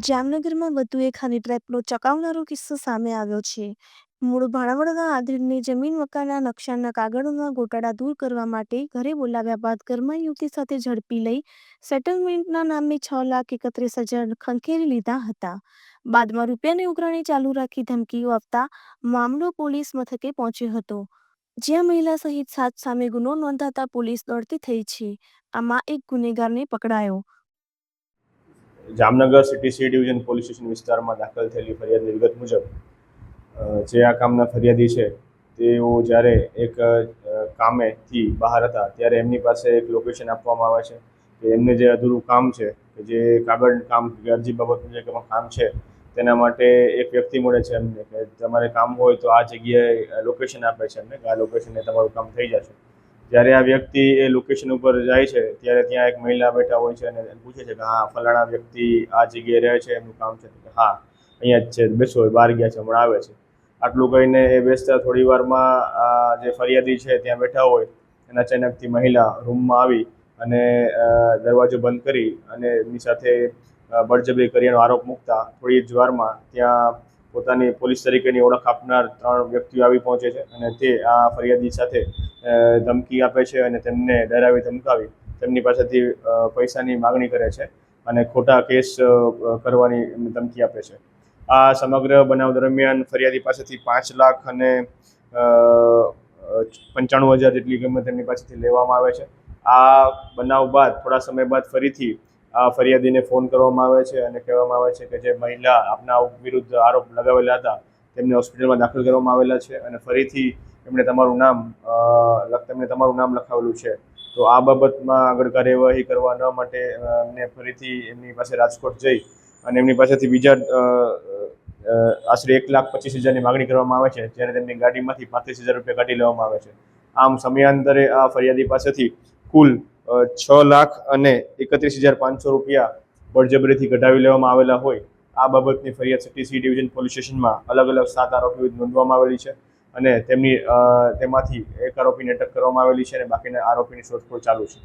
જામનગરમાં વધુ એક હની ટ્રેપનો ચોંકાવનારો કિસ્સો સામે આવ્યો છે. મૂળ ભાણાવડના આધીનની જમીન મકાનના નકશાના કાગળોના ગોટાળા દૂર કરવા માટે ઘરે બોલાવ્યા બાદ ઘરમાં યુવતી સાથે ઝડપી લઈ સેટલમેન્ટના નામે 6,31,000 ખંખેરી લીધા હતા. બાદમાં રૂપિયાની ઉઘરાણી ચાલુ રાખી ધમકીઓ આપતા મામલો પોલીસ મથકે પહોંચ્યો હતો, જ્યાં મહિલા સહિત 7 સામે ગુનો નોંધાતા પોલીસ દોડતી થઈ છે. આમાં એક ગુનેગારને પકડાયો. Jamnagar city C division police station વિસ્તારમાં દાખલ થયેલી ફરિયાદની વિગત મુજબ જે આ કામના ફરિયાદી છે તેઓ જ્યારે એક કામેથી બહાર હતા ત્યારે એમની પાસે એક લોકેશન આપવામાં આવે છે કે એમને જે અધૂરું કામ છે કે જે કાગળ કામ અરજી બાબતનું જે કામ છે તેના માટે એક વ્યક્તિ મળે છે એમને કે તમારે કામ હોય તો આ જગ્યાએ લોકેશન આપે છે એમને કે આ લોકેશને તમારું કામ થઈ જશે. જ્યારે આ વ્યક્તિ એ લોકેશન ઉપર જાય છે ત્યારે ત્યાં એક મહિલા બેઠા હોય છે અને પૂછે છે કે હા ફલાણા વ્યક્તિ આ જગ્યાએ રહે છે, એમનું કામ છે? હા અહીંયા જ છે, બેસો, બહાર ગયા છે, હમણાં આવે છે. આટલું કહીને એ બેસતા થોડી વારમાં જે ફરિયાદી છે ત્યાં બેઠા હોય અને અચાનકથી મહિલા રૂમમાં આવી અને દરવાજો બંધ કરી અને એમની સાથે બળજબરી કર્યાનો આરોપ મૂકતા થોડી જ વારમાં ત્યાં પોતાની પોલીસ તરીકેની ઓળખ આપનાર 3 વ્યક્તિઓ આવી પહોંચે છે અને તે આ ફરિયાદી સાથે ધમકી આપે છે અને તેમને ડરાવી ધમકાવી તેમની પાસેથી પૈસાની માગણી કરે છે અને ખોટા કેસ કરવાની ધમકી આપે છે. આ સમગ્ર બનાવ દરમિયાન ફરિયાદી પાસેથી 5,95,000 જેટલી કિંમત તેમની પાસેથી લેવામાં આવે છે. આ બનાવ બાદ થોડા સમય બાદ ફરીથી આ ફરિયાદીને ફોન કરવામાં આવે છે અને કહેવામાં આવે છે કે જે મહિલા આપના વિરુદ્ધ આરોપ લગાવેલા હતા તેમને હોસ્પિટલમાં દાખલ કરવામાં આવેલા છે અને ફરીથી તેમણે તમારું નામ લખાવેલું છે. તો આ બાબતમાં આગળ કાર્યવાહી કરવા ન માટે એમને ફરીથી એમની પાસે રાજકોટ જઈ અને એમની પાસેથી બીજા આશરે 1,25,000ની માગણી કરવામાં આવે છે, જ્યારે તેમની ગાડીમાંથી 35,000 રૂપિયા કાઢી લેવામાં આવે છે. આમ સમયાંતરે આ ફરિયાદી પાસેથી કુલ 6,31,500 રૂપિયા બળજબરીથી કઢાવી લેવામાં આવેલા હોય. આ બાબતની ફરિયાદ સિટી સી ડિવિઝન પોલીસ સ્ટેશનમાં અલગ 7 આરોપીઓ નોંધવામાં આવેલી છે અને તેમાંથી એક આરોપીને અટક કરવામાં આવેલી છે અને બાકીના આરોપીની શોધખોળ ચાલુ છે.